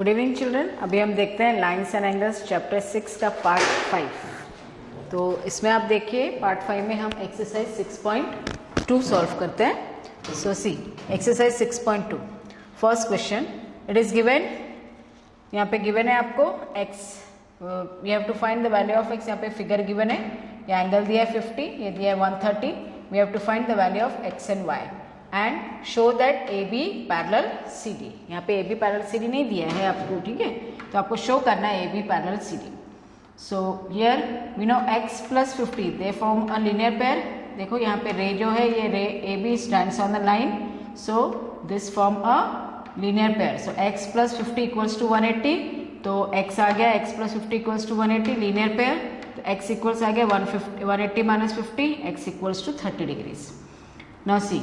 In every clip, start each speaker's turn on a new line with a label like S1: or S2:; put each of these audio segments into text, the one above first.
S1: Good evening children. अभी हम देखते हैं लाइन्स एंड एंगल्स चैप्टर 6 का पार्ट 5। तो इसमें आप देखिए पार्ट 5 में हम एक्सरसाइज 6.2 सॉल्व करते हैं। So see exercise 6.2 first question, it is given, यहाँ पे गिवन है आपको x, you have to find the value of x। यहाँ पे फिगर गिवन है, ये एंगल दिया है 50, ये दिया है 130। We have to find the value of x and y and show that AB parallel CD। यहाँ पे AB पैरेलल CD नहीं दिया है आपको, ठीक है, तो आपको शो करना है AB parallel CD। So here we know x plus 50 they form a linear pair. देखो यहाँ पे रे जो है, ये ray AB stands on the line, so this form a linear pair. So x plus 50 equals to 180, तो x आ गया x plus 50 equals to 180 linear pair. तो x इक्वल्स आ गया 180 minus 50, x equals to 30 degrees. Now C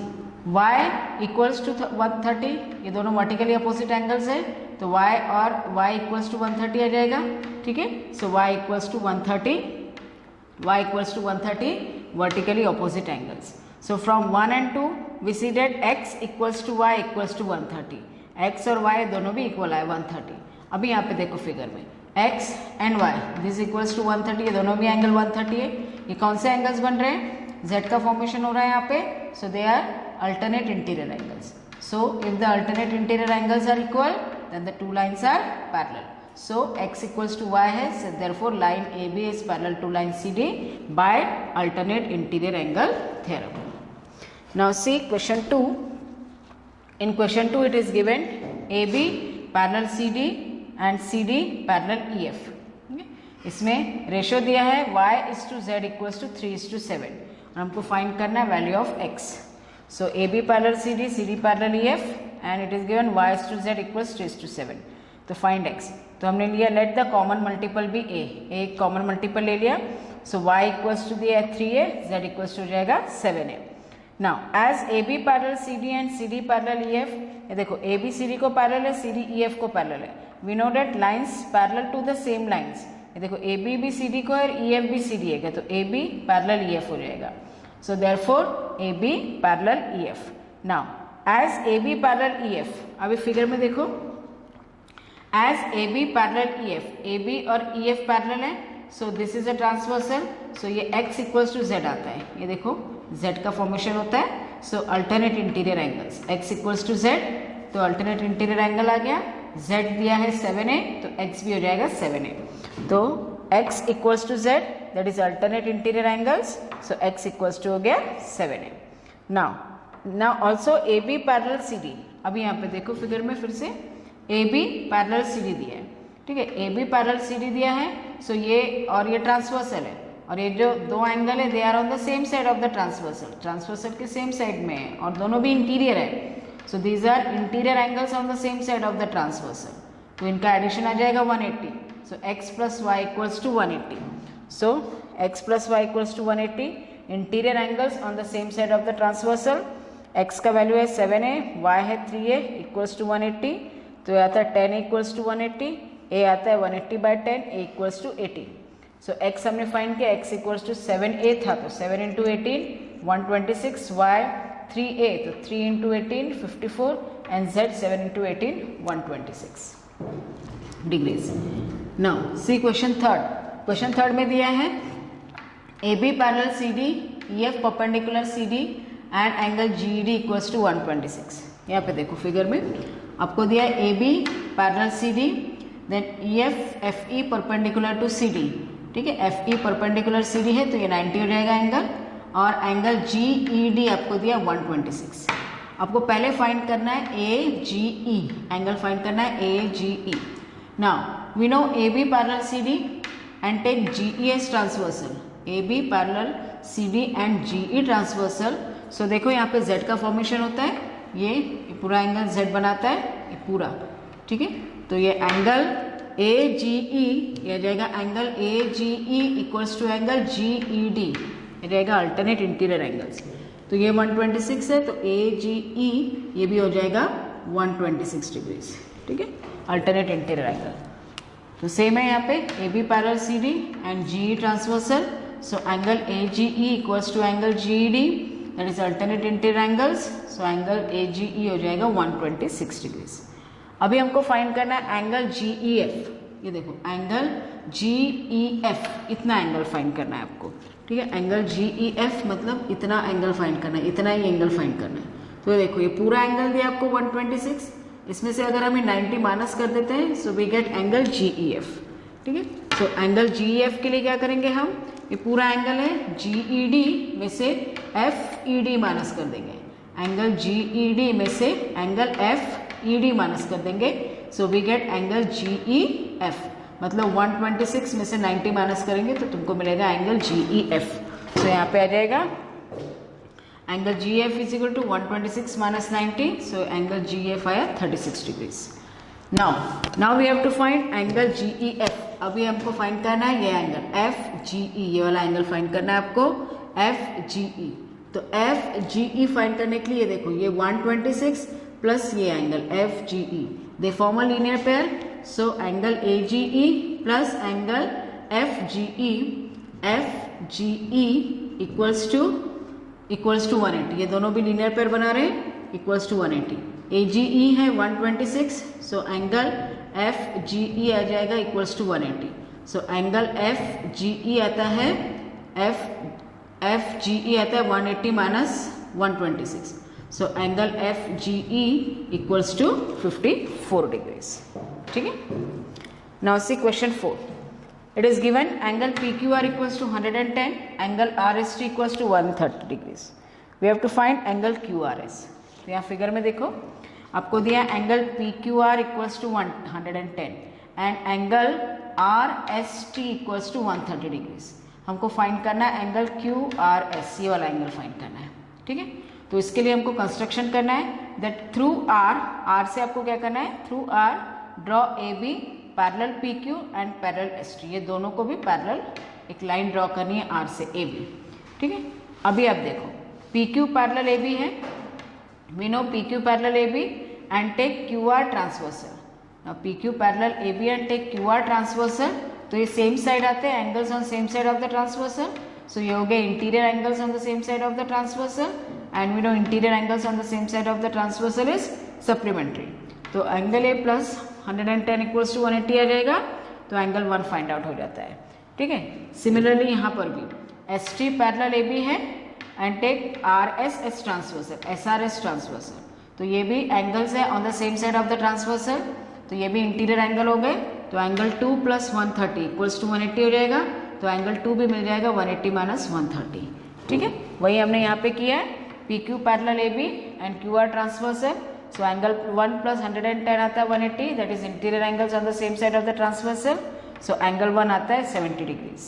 S1: y equals to 130, ये दोनों vertically opposite angles है, तो y और y इक्वल्स टू 130 आ जाएगा, ठीक है। So y equals to 130 vertically opposite angles. So from 1 and 2 we see that x equals to y equals to 130, x और y दोनों भी इक्वल है 130। अभी यहाँ पे देखो फिगर में x and y this equals to 130, ये दोनों भी एंगल 130 है। ये कौन से एंगल्स बन रहे हैं? z का फॉर्मेशन हो रहा है यहाँ पे, so they are alternate interior angles. So if the alternate interior angles are equal, then the two lines are parallel. So x equals to y है, so therefore line AB is parallel to line CD by alternate interior angle theorem. Now see question 2. In question 2 it is given AB parallel CD and CD parallel EF. इसमें ratio दिया है y is to z equals to 3 is to 7 और हमको find करना है value of x. So AB parallel CD, CD parallel EF and it is given y is to z equals 3 is to 7. तो find x, तो हमने लिया let the common multiple be a, एक common multiple ले लिया। So y equals to दिया 3a, z equals to हो जाएगा 7a. Now as AB parallel CD and CD parallel EF, ये देखो AB CD को parallel है, CD EF को parallel है। We know that lines parallel to the same lines, ये देखो AB भी CD को है और EF भी CD है, तो AB parallel EF हो जाएगा। So therefore AB parallel EF. Now as AB parallel EF, अभी फिगर में देखो as AB parallel EF, AB और EF parallel है, so this is a transversal, so ये x equals to z आता है, ये देखो z का फॉर्मेशन होता है। so alternate interior angles x equals to z, तो alternate interior angle आ गया, z दिया है 7a, तो x भी हो जाएगा 7a। तो x equals to z, that is alternate interior angles, so x equals to हो गया 7a. now also AB parallel CD, अभी यहाँ पे देखो फिगर में फिर से AB parallel CD दिया है, ठीक है, AB parallel CD दिया है, so ये और ये ट्रांसवर्सल है, और ये जो दो एंगल है they are on the same side of the transversal, transversal के सेम साइड में है और दोनों भी इंटीरियर है, so these are interior angles on the same side of the transversal, तो इनका एडिशन आ जाएगा 180। so x plus y equals to 180, so x plus y equals to 180, interior angles on the same side of the transversal, x का value है 7a, y है 3a equals to 180, तो ये आता है 10 equals to 180, a आता है 180 by 10, a equals to 80। so x हमने फाइंड किया, x equals to 7a था, तो 7 into 18 126, y 3a, तो 3 into 18 54 and z 7 into 18 126 degrees. Now see question third, question third में दिया है AB parallel CD, EF perpendicular CD and angle GED equals to 126। यहाँ पे देखो फिगर में आपको दिया है AB parallel CD, then EF FE perpendicular to CD, ठीक है, FE परपेंडिकुलर CD है तो ये 90 हो जाएगा एंगल, और एंगल GED आपको दिया 126। आपको पहले फाइंड करना है AGE, एंगल फाइंड करना है AGE। Now we know AB parallel CD and take GE as transversal, AB parallel CD and GE transversal. So देखो यहाँ पे Z का फॉर्मेशन होता है, ये पूरा एंगल Z बनाता है, ये पूरा, ठीक है, तो ये एंगल AGE ये जाएगा angle AGE equals to angle GED, ये रहेगा अल्टरनेट इंटीरियर एंगल्स, तो ये 126 है, तो AGE ये भी हो जाएगा 126 डिग्रीज, ठीक है, अल्टरनेट इंटीरियर एंगल। तो सेम है यहाँ पे AB parallel CD and GE transversal, so angle AGE equals to angle GED, that is alternate interior angles, so angle AGE हो जाएगा 126 डिग्रीज। अभी हमको फाइंड करना है एंगल GEF। ये देखो एंगल GEF, इतना एंगल फाइंड करना है आपको, ठीक है। एंगल GEF मतलब इतना एंगल फाइंड करना है, इतना ही एंगल फाइंड करना है। तो ये देखो ये पूरा एंगल दिया आपको 126, इसमें से अगर हम 90 माइनस कर देते हैं so we get angle GEF, ठीक है। सो एंगल GEF के लिए क्या करेंगे हम, ये पूरा एंगल है GED में से FED माइनस कर देंगे, एंगल GED में से एंगल FED माइनस कर देंगे, so we get angle GEF। मतलब 126 में से 90 माइनस करेंगे तो तुमको मिलेगा एंगल GEF। सो यहाँ पे आ जाएगा angle GEF is equal to 126 minus 90, so angle GEF आया 36 degrees. Now we have to find angle GEF। अभी हमको फाइंड करना है ये एंगल FGE, ये वाला एंगल फाइंड करना है आपको FGE। तो FGE फाइंड करने के लिए देखो ये 126 प्लस ये angle FGE, they form a linear pair, so angle AGE plus angle FGE equals to 180, ये दोनों भी लीनियर पेयर बना रहे हैं, इक्वल्स टू 180। AGE है 126, सो एंगल FGE आ जाएगा equals to 180। So angle FGE आता है FGE आता है 180 minus 126, so angle FGE equals to 54 degrees, ठीक है। Now see question 4। It is given angle PQR equals to 110, angle RST equals to 130 degrees. We have to find angle QRS. तो यहाँ figure में देखो आपको दिया angle PQR equals to 110 and angle RST equals to 130 degrees. हमको find करना है angle QRS, ये वाला एंगल फाइंड करना है, ठीक है। तो इसके लिए हमको कंस्ट्रक्शन करना है दैट थ्रू R से आपको क्या करना है, through R draw AB parallel PQ and parallel ST, ये दोनों को भी पैरेलल एक लाइन ड्रॉ करनी है R से AB, ठीक है। अभी आप देखो PQ पैरेलल AB है, we know PQ parallel AB and take QR transversal. Now PQ parallel AB and take QR transversal, तो ये सेम साइड आते हैं, angles on same side of the transversal, so ये हो गया interior angles on the same side of the transversal and we know interior angles on the same side of the transversal is supplementary. तो angle A plus 110 equals to 180 आ जाएगा, तो angle 1 find out हो जाता है, ठीक है। Similarly यहाँ पर भी ST पैरेलल AB है and take RSS transversal, SRS transversal, तो ये भी एंगल्स है on the same side of the transversal, तो ये भी इंटीरियर एंगल हो गए, तो एंगल 2 प्लस 130 इक्वल्स टू 180 हो जाएगा, तो एंगल 2 भी मिल जाएगा 180 माइनस 130, ठीक है। वही हमने यहाँ पे किया है PQ parallel AB and QR transversal, so angle 1 plus 110 आता है 180, that is interior angles on the same side of the transversal, so angle 1 आता है 70 degrees।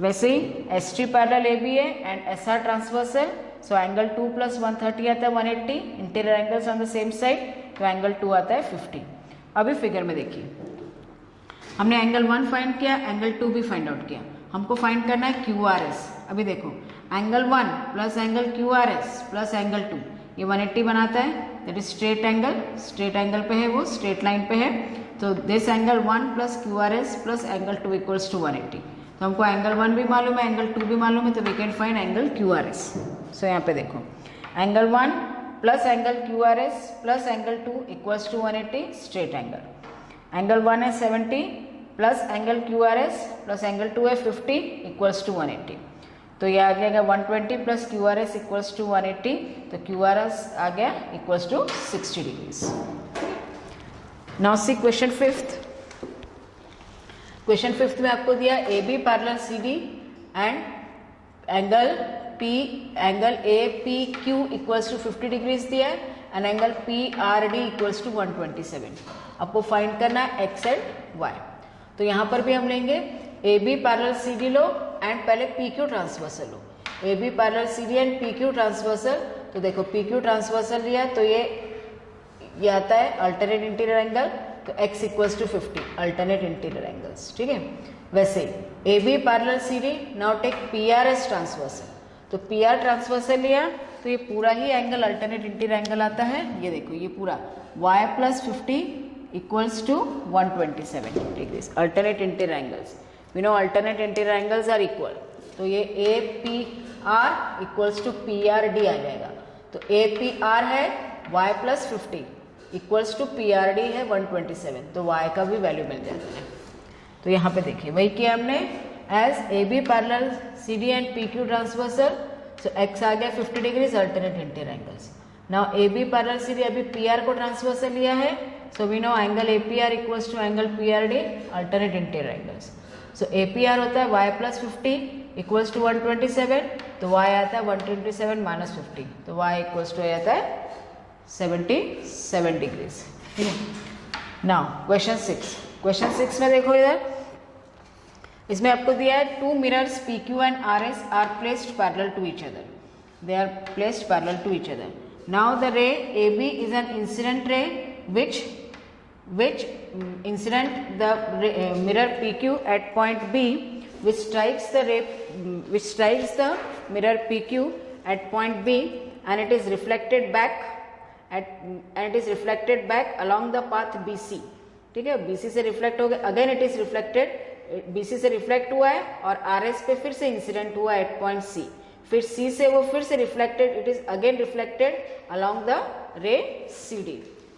S1: वैसे ही ST पैरेलल AB है and SR transversal, so angle 2 plus 130 आता है 180, interior angles on the same side, तो angle 2 आता है 50। अभी फिगर में देखिए हमने एंगल 1 फाइंड किया, एंगल 2 भी फाइंड आउट किया, हमको फाइंड करना है QRS। अभी देखो angle 1 plus angle QRS plus angle 2, ये 180 बनाता है, दैट इज स्ट्रेट एंगल पे है, वो स्ट्रेट लाइन पे है, तो this angle 1 plus QRS plus angle 2 equals to 180। तो हमको एंगल 1 भी मालूम है, एंगल 2 भी मालूम है, तो we can find angle QRS। So यहाँ पे देखो angle 1 plus angle QRS plus angle 2 equals to 180 straight angle, angle 1 है 70 plus angle QRS plus angle 2 है 50 इक्वल्स टू 180, तो ये आ जाएगा 120 प्लस QRS इक्वल्स टू 180, तो QRS आ गया equals to 60 degrees. Now see question 5th। Question 5th में आपको दिया AB parallel CD and angle APQ equals to 50 degrees दिया है and angle PRD equals to 127। आपको फाइंड करना है X एंड Y। तो यहाँ पर भी हम लेंगे AB पैरेलल CD लो एंड पहले PQ ट्रांसवर्सल लो, AB parallel CD and PQ transversal. तो देखो PQ ट्रांसवर्सल लिया तो ये आता है अल्टरनेट इंटीरियर एंगल, तो x equals to 50 alternate interior angles, ठीक है। वैसे AB parallel CD, now take PRS transversal, तो PR ट्रांसवर्सल लिया तो ये पूरा ही एंगल अल्टरनेट इंटीरियर एंगल आता है, ये देखो ये पूरा y plus 50 equals to 127 degrees alternate interior angles. We know alternate interior angles are equal, तो ये APR इक्वल्स टू PRD आ जाएगा, तो APR है y plus 50 equals to PRD है 127, तो y का भी वैल्यू मिल जाता है। तो यहाँ पे देखिए वही किया हमने, as AB parallel CD and PQ transversal, so x आ गया 50 degrees alternate interior angles. Now AB parallel CD, अभी PR को ट्रांसवर्सल लिया है, so we know angle APR equals to angle PRD alternate interior angles. So APR होता है y plus 50 equals to 127, तो y आता है 127 माइनस 50, तो y इक्वल्स टू आता है 77 डिग्रीज। ठीक है, नाउ क्वेश्चन 6 में देखो इधर, इसमें आपको दिया है two mirrors PQ and RS are placed parallel to each other, they are placed parallel to each other. Now the ray AB is an incident ray which incident the mirror PQ at point B which strikes the mirror PQ at point B and it is reflected back along the path BC। ठीक है, BC से reflect हो गया, again it is reflected, BC से reflect हुआ है और RS पे फिर से इंसिडेंट हुआ एट पॉइंट C, फिर C से वो फिर से reflected, it is again reflected along the रे CD।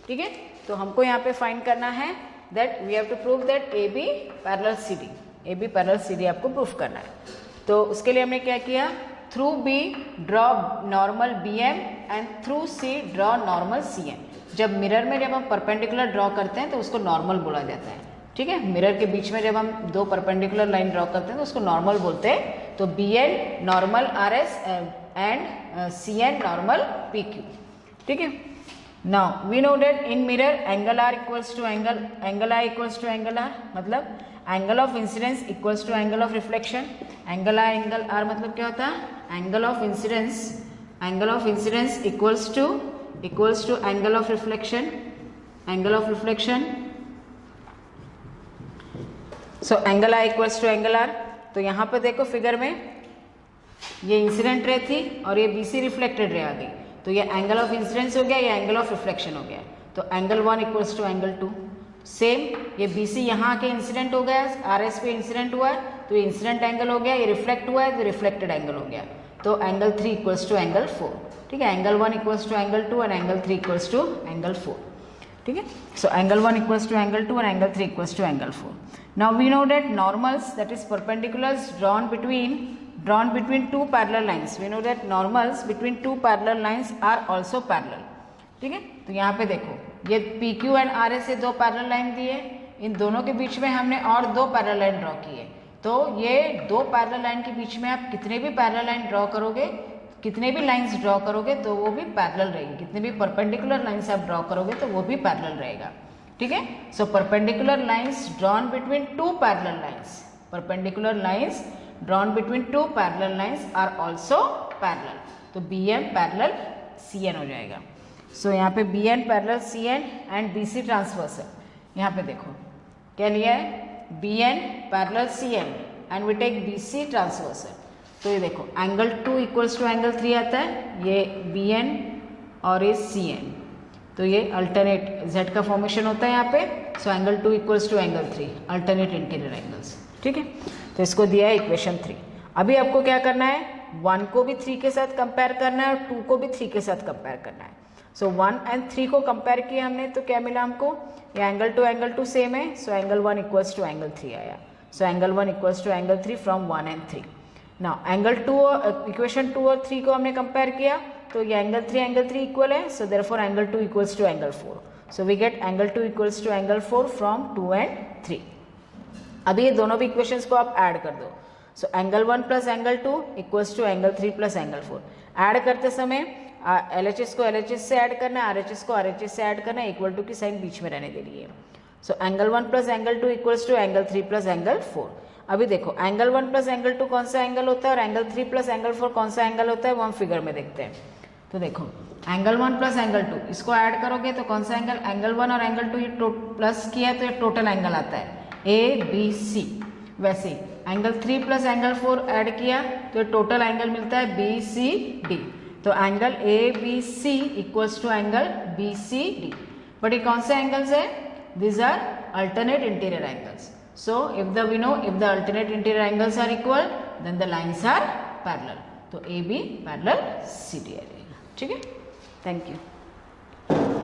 S1: ठीक है, तो हमको यहाँ पे फाइंड करना है that we have to prove that AB parallel CD आपको प्रूफ करना है। तो उसके लिए हमने क्या किया, through B draw normal BM and through C draw normal CM। जब मिरर में जब हम परपेंडिकुलर ड्रॉ करते हैं तो उसको नॉर्मल बोला जाता है। ठीक है, मिरर के बीच में जब हम दो परपेंडिकुलर लाइन ड्रॉ करते हैं तो उसको नॉर्मल बोलते हैं। तो BN normal RS and CN normal PQ। ठीक है, now we know that in mirror angle R equals to angle I equals to angle R, मतलब angle of incidence equals to angle of reflection. Angle I angle R मतलब क्या होता है, angle of incidence equals to angle of reflection, so angle I equals to angle R। तो यहाँ पर देखो figure में ये इंसिडेंट रे थी और ये BC रिफ्लेक्टेड रे आ गई, तो ये एंगल ऑफ इंसिडेंस हो गया, ये एंगल ऑफ रिफ्लेक्शन हो गया। तो angle 1 equals to angle 2, same ये BC यहाँ आके इंसिडेंट हो गया, RS पे इंसिडेंट हुआ है तो ये इंसिडेंट एंगल हो गया, ये रिफ्लेक्ट हुआ है तो रिफ्लेक्टेड एंगल हो गया। तो एंगल 3 इक्वल्स टू एंगल 4। ठीक है, angle 1 equals to angle 2 and angle 3 equals to angle 4। ठीक है, so angle 1 equals to angle 2 and angle 3 equals to angle 4। Now we know that normals, that is perpendiculars drawn between two parallel lines, we know that normals between two parallel lines are also parallel। ठीक है, तो यहाँ पे देखो ये PQ and RS से दो parallel line दिए, इन दोनों के बीच में हमने और दो पैरेलल लाइन ड्रॉ किए। तो ये दो पैरेलल लाइन के बीच में आप कितने भी पैरेलल लाइन ड्रॉ करोगे, कितने भी लाइंस ड्रॉ करोगे तो वो भी पैरेलल रहेगी, कितने भी परपेंडिकुलर लाइंस आप ड्रॉ करोगे तो वो भी पैरेलल रहेगा। ठीक है, so perpendicular lines drawn between two parallel lines, perpendicular lines drawn between two parallel lines are also parallel। तो BM पैरेलल CN हो जाएगा। सो यहाँ पे BN parallel CN and BC transversal, यहाँ पे देखो क्या लिया है, BN parallel CN and we take BC transversal. तो ये देखो एंगल 2 इक्वल्स टू एंगल 3 आता है, ये BN और ये CN, तो ये अल्टरनेट Z का फॉर्मेशन होता है यहाँ पे। So angle 2 equals to angle 3, alternate interior angles. ठीक है, तो इसको दिया है इक्वेशन 3। अभी आपको क्या करना है, 1 को भी 3 के साथ कंपेयर करना है और 2 को भी 3 के साथ कंपेयर करना है। सो 1 एंड 3 को कंपेयर किया हमने तो क्या मिला हमको, ये एंगल 2 सेम है, so angle 1 equals to angle 3 आया। So angle 1 equals to angle 3 from 1 and 3। Now angle 2, equation 2 और 3 को हमने कंपेयर किया तो ये एंगल 3 इक्वल है, so therefore angle 2 equals to angle 4। So we get angle 2 equals to angle 4 from 2 and 3। अभी ये दोनों भी इक्वेशंस को आप ऐड कर दो। So angle 1 plus angle 2 equals to angle 3 plus angle 4। Add करते समय LHS को LHS से ऐड करना है, RHS को RHS से ऐड करना है, इक्वल टू की साइन बीच में रहने देनी है। So angle 1 plus angle 2 equals to angle 3 plus angle 4। अभी देखो एंगल 1 प्लस एंगल 2 कौन सा एंगल होता है और एंगल 3 प्लस एंगल 4 कौन सा एंगल होता है, वो हम फिगर में देखते हैं। तो देखो एंगल 1 प्लस एंगल 2 इसको ऐड करोगे तो कौन सा एंगल 1 और एंगल 2 ये प्लस किया तो ये टोटल एंगल आता है ABC। वैसे एंगल 3 प्लस एंगल 4 ऐड किया तो टोटल एंगल मिलता है BCD। तो angle ABC equals to angle BCD। But ये कौन से एंगल्स है, this are alternate interior angles. So if the alternate interior angles are equal then the lines are parallel. तो AB पैरेलल CD आ जाएगा। ठीक है, थैंक यू।